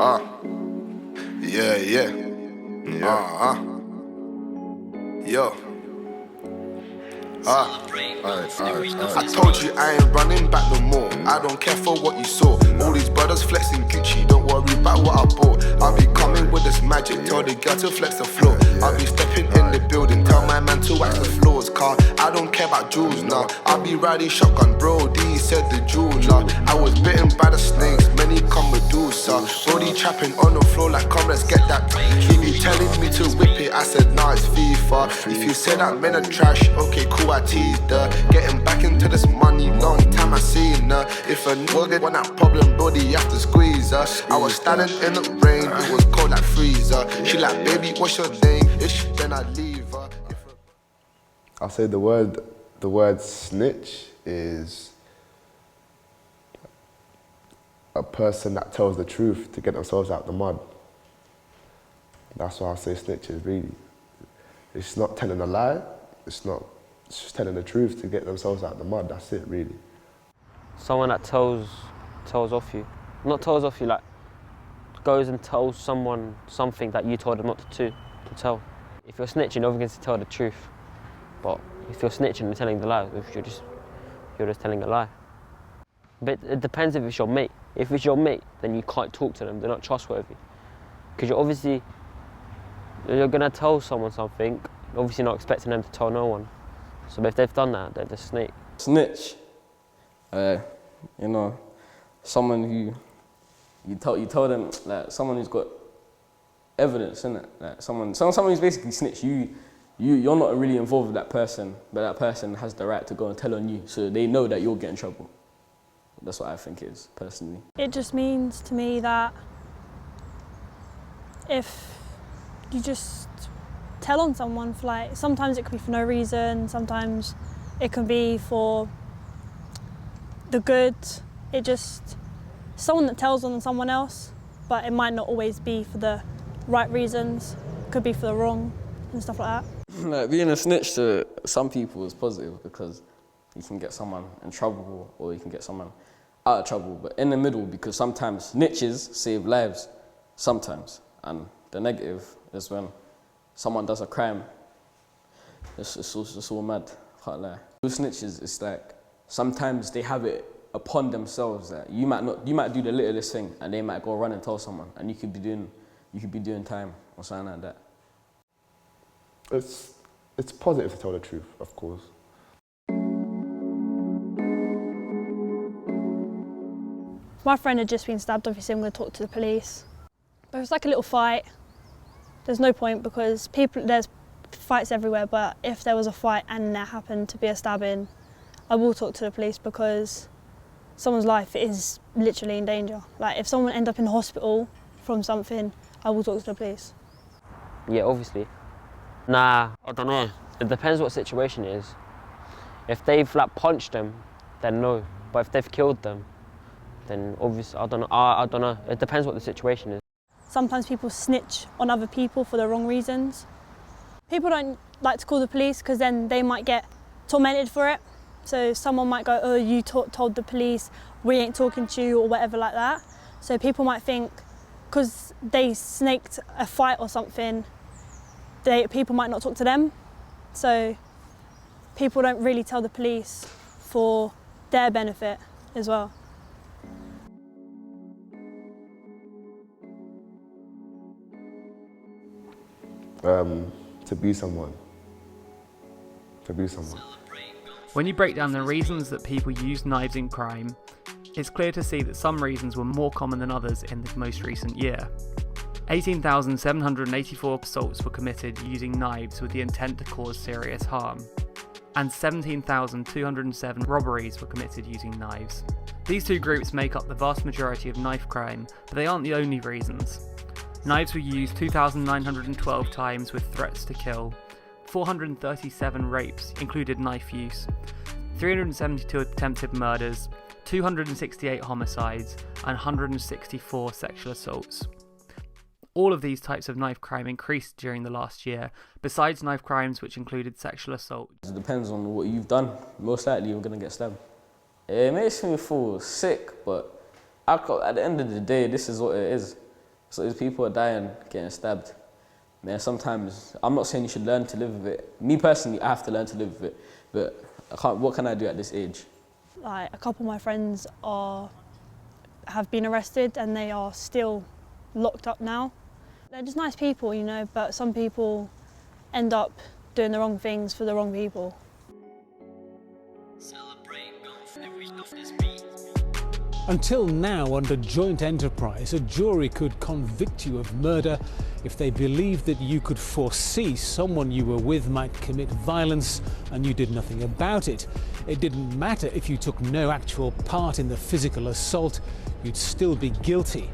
Yeah, yeah. Yo. I told you I ain't running back no more. I don't care for what you saw. All these brothers flexing Gucci, don't worry about what I bought. I'll be coming with this magic, tell the girl to flex the floor. I'll be stepping in the building, tell my man to wax the floors. Car, I don't care about jewels now. I'll be riding shotgun, bro, D said the jeweler. I was bitten by the snakes, many come Medusa. Brody trapping on the floor like, come let's get that. He be telling me to whip it, I said nah, it's FIFA. If you said that men are trash, okay cool, I teased her. Getting back into this money, long time I seen her. If a nigga want that problem, body, you have to squeeze her. I was standing in the rain, it was cold like freezer. She like, baby, what's your name? Ish, then I leave her. I'll say the word snitch is a person that tells the truth to get themselves out the mud. That's why I say snitch is really. It's not telling a lie, it's just telling the truth to get themselves out the mud, that's it really. Someone that tells off you. Not tells off you, like goes and tells someone something that you told them not to tell. If you're snitching, you're going to tell the truth. But if you're snitching and telling the lie, you're just telling a lie. But it depends if it's your mate. If it's your mate, then you can't talk to them, they're not trustworthy. Because you're going to tell someone something, obviously not expecting them to tell no one. So if they've done that, they're the snake. Snitch, someone who you tell them, like someone who's got evidence, innit? Like someone who's basically snitch. You're not really involved with that person, but that person has the right to go and tell on you, so they know that you'll get in trouble. That's what I think it is, personally. It just means to me that if you just tell on someone for like, sometimes it could be for no reason, sometimes it can be for the good. It just, someone that tells on someone else, but it might not always be for the right reasons, could be for the wrong and stuff like that. Like being a snitch to some people is positive because you can get someone in trouble or you can get someone out of trouble, but in the middle, because sometimes snitches save lives, sometimes, and the negative is when someone does a crime. It's all mad, can't lie. With snitches, it's like sometimes they have it upon themselves that you might do the littlest thing and they might go run and tell someone, and you could be doing time or something like that. It's positive to tell the truth, of course. My friend had just been stabbed, obviously I'm going to talk to the police. It was like a little fight. There's no point because there's fights everywhere, but if there was a fight and there happened to be a stabbing, I will talk to the police because someone's life is literally in danger. Like if someone ends up in hospital from something, I will talk to the police. Yeah, obviously. Nah, I don't know. It depends what situation it is. If they've like punched them, then no. But if they've killed them, then obviously, I don't know. I don't know. It depends what the situation is. Sometimes people snitch on other people for the wrong reasons. People don't like to call the police because then they might get tormented for it. So someone might go, oh, you told the police, we ain't talking to you or whatever like that. So people might think because they snaked a fight or something, people might not talk to them. So people don't really tell the police for their benefit as well. To be someone. When you break down the reasons that people use knives in crime, it's clear to see that some reasons were more common than others in the most recent year. 18,784 assaults were committed using knives with the intent to cause serious harm, and 17,207 robberies were committed using knives. These two groups make up the vast majority of knife crime, but they aren't the only reasons. Knives were used 2,912 times with threats to kill, 437 rapes included knife use, 372 attempted murders, 268 homicides, and 164 sexual assaults. All of these types of knife crime increased during the last year, besides knife crimes which included sexual assault. It depends on what you've done. Most likely you're going to get stabbed. It makes me feel sick, but at the end of the day, this is what it is. So these people are dying, getting stabbed. Man, sometimes, I'm not saying you should learn to live with it. Me personally, I have to learn to live with it. But what can I do at this age? Like, a couple of my friends have been arrested and they are still locked up now. They're just nice people, you know, but some people end up doing the wrong things for the wrong people. Until now, under joint enterprise, a jury could convict you of murder if they believed that you could foresee someone you were with might commit violence and you did nothing about it. It didn't matter if you took no actual part in the physical assault, you'd still be guilty.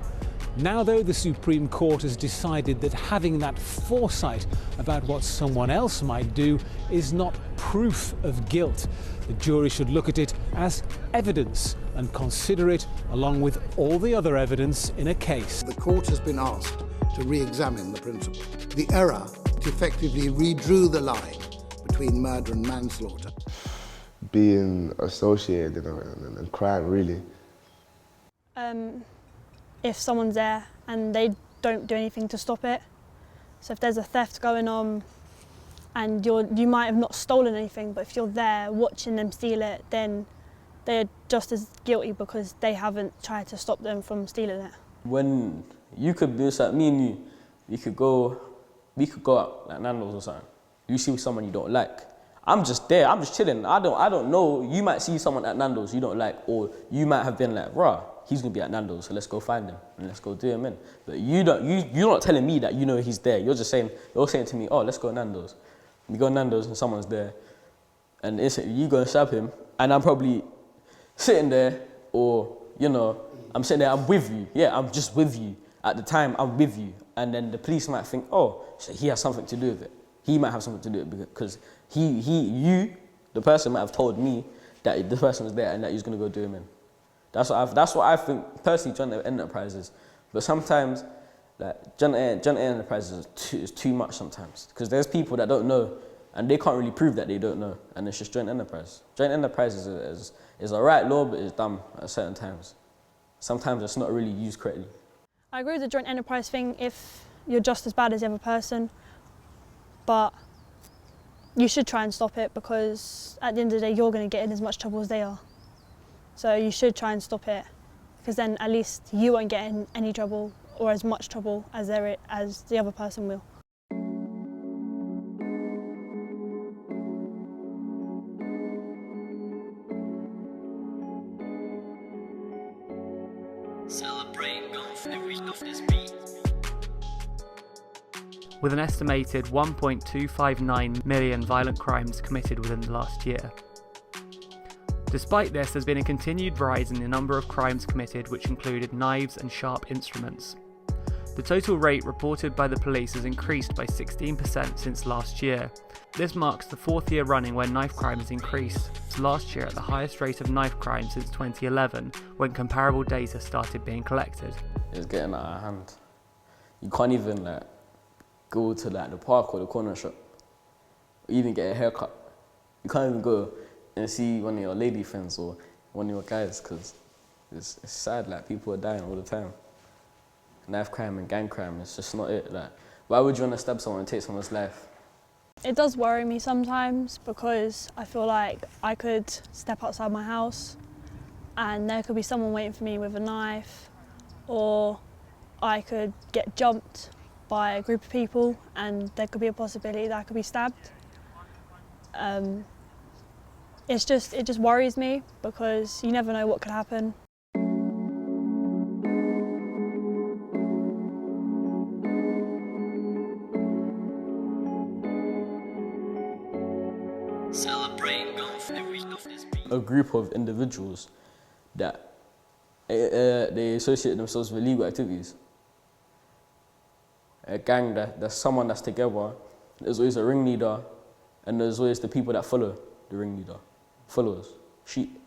Now, though, the Supreme Court has decided that having that foresight about what someone else might do is not proof of guilt. The jury should look at it as evidence and consider it along with all the other evidence in a case. The court has been asked to re-examine the principle. The error effectively redrew the line between murder and manslaughter. Being associated and crime, really. If someone's there and they don't do anything to stop it. So if there's a theft going on and you might have not stolen anything, but if you're there watching them steal it, then they're just as guilty because they haven't tried to stop them from stealing it. When you could do something, me and you, we could go out like Nando's or something. You see someone you don't like. I'm just there, I'm just chilling. I don't know. You might see someone at Nando's you don't like, or you might have been like, rah, he's gonna be at Nando's, so let's go find him and let's go do him in. But you're not telling me that you know he's there. You're saying to me, oh, let's go to Nando's. We go to Nando's and someone's there, and you go and stab him, and I'm probably sitting there, or I'm sitting there, I'm with you. Yeah, I'm just with you. At the time, I'm with you, and then the police might think, oh, so he has something to do with it. He might have something to do with it because the person might have told me that the person was there and that he's gonna go do him in. That's what I think personally. Joint enterprises, but sometimes like joint enterprises is too much sometimes because there's people that don't know and they can't really prove that they don't know, and it's just joint enterprise. Joint enterprise is a right law, but it's dumb at certain times. Sometimes it's not really used correctly. I agree with the joint enterprise thing if you're just as bad as the other person, but you should try and stop it because at the end of the day you're going to get in as much trouble as they are. So you should try and stop it because then at least you won't get in any trouble or as much trouble as the other person will. With an estimated 1.259 million violent crimes committed within the last year. Despite this, there's been a continued rise in the number of crimes committed, which included knives and sharp instruments. The total rate reported by the police has increased by 16% since last year. This marks the fourth year running where knife crime has increased, last year at the highest rate of knife crime since 2011, when comparable data started being collected. It's getting out of hand. You can't even go to the park or the corner shop, or even get a haircut. You can't even go and see one of your lady friends or one of your guys because it's sad, people are dying all the time. Knife crime and gang crime, it's just not it. Why would you want to stab someone and take someone's life? It does worry me sometimes because I feel like I could step outside my house and there could be someone waiting for me with a knife, or I could get jumped by a group of people and there could be a possibility that I could be stabbed. It just worries me because you never know what could happen. A group of individuals that they associate themselves with illegal activities. A gang that's someone that's together. There's always a ringleader, and there's always the people that follow the ringleader. Followers, sheep.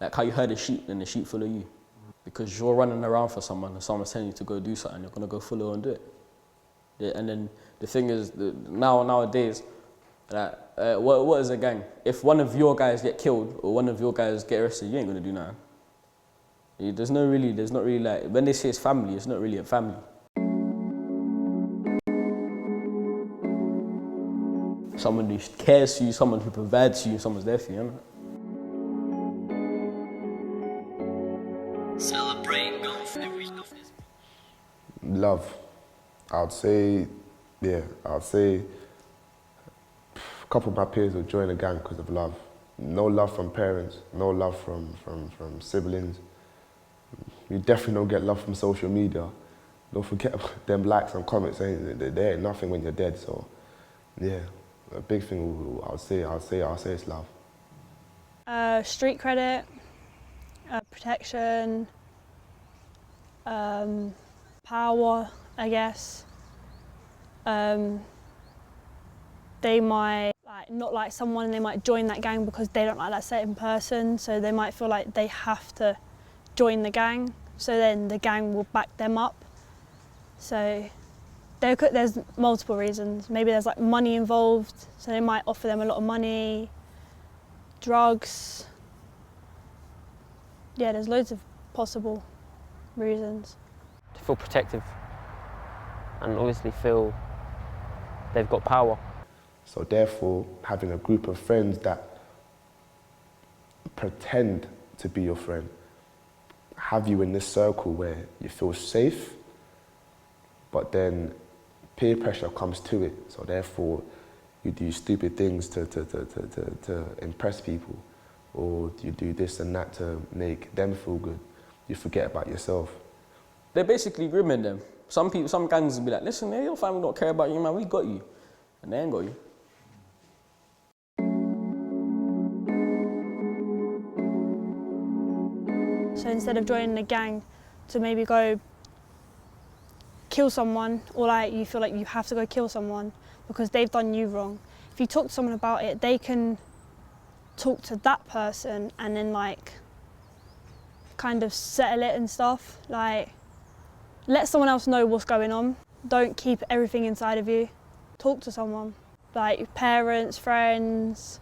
Like how you heard the sheep, then the sheep follow you. Because you're running around for someone and someone's telling you to go do something, you're gonna go follow and do it. Yeah, and then the thing is, nowadays, what is a gang? If one of your guys get killed or one of your guys get arrested, you ain't gonna do nothing. There's not really when they say it's family, it's not really a family. someone who cares for you, someone who provides for you, someone's there for you, innit? Celebrate golf every Love. I'd say a couple of my peers will join a gang because of love. No love from parents, no love from siblings. You definitely don't get love from social media. Don't forget them likes and comments, they ain't nothing when you're dead, so yeah. A big thing I'll say it's love. Street credit, protection, power, I guess. They might not like someone and they might join that gang because they don't like that certain person, so they might feel like they have to join the gang, so then the gang will back them up. So there's multiple reasons. Maybe there's like money involved, so they might offer them a lot of money, drugs. Yeah, there's loads of possible reasons. To feel protective and obviously feel they've got power. So therefore, having a group of friends that pretend to be your friend, have you in this circle where you feel safe, but then peer pressure comes to it. So therefore, you do stupid things to impress people, or you do this and that to make them feel good. You forget about yourself. They're basically grooming them. Some gangs will be like, listen, hey, your family don't care about you, man, we got you. And they ain't got you. So instead of joining a gang to maybe go kill someone, or like you feel like you have to go kill someone because they've done you wrong, if you talk to someone about it, they can talk to that person and then like kind of settle it and stuff. Like, let someone else know what's going on. Don't keep everything inside of you. Talk to someone, like your parents, friends.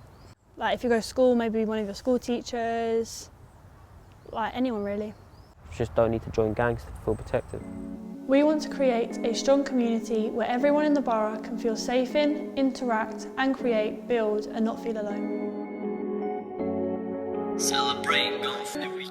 Like if you go to school, maybe one of your school teachers. Like anyone really. You just don't need to join gangs to feel protected. We want to create a strong community where everyone in the borough can feel safe in, interact and create, build and not feel alone. Celebrate golf every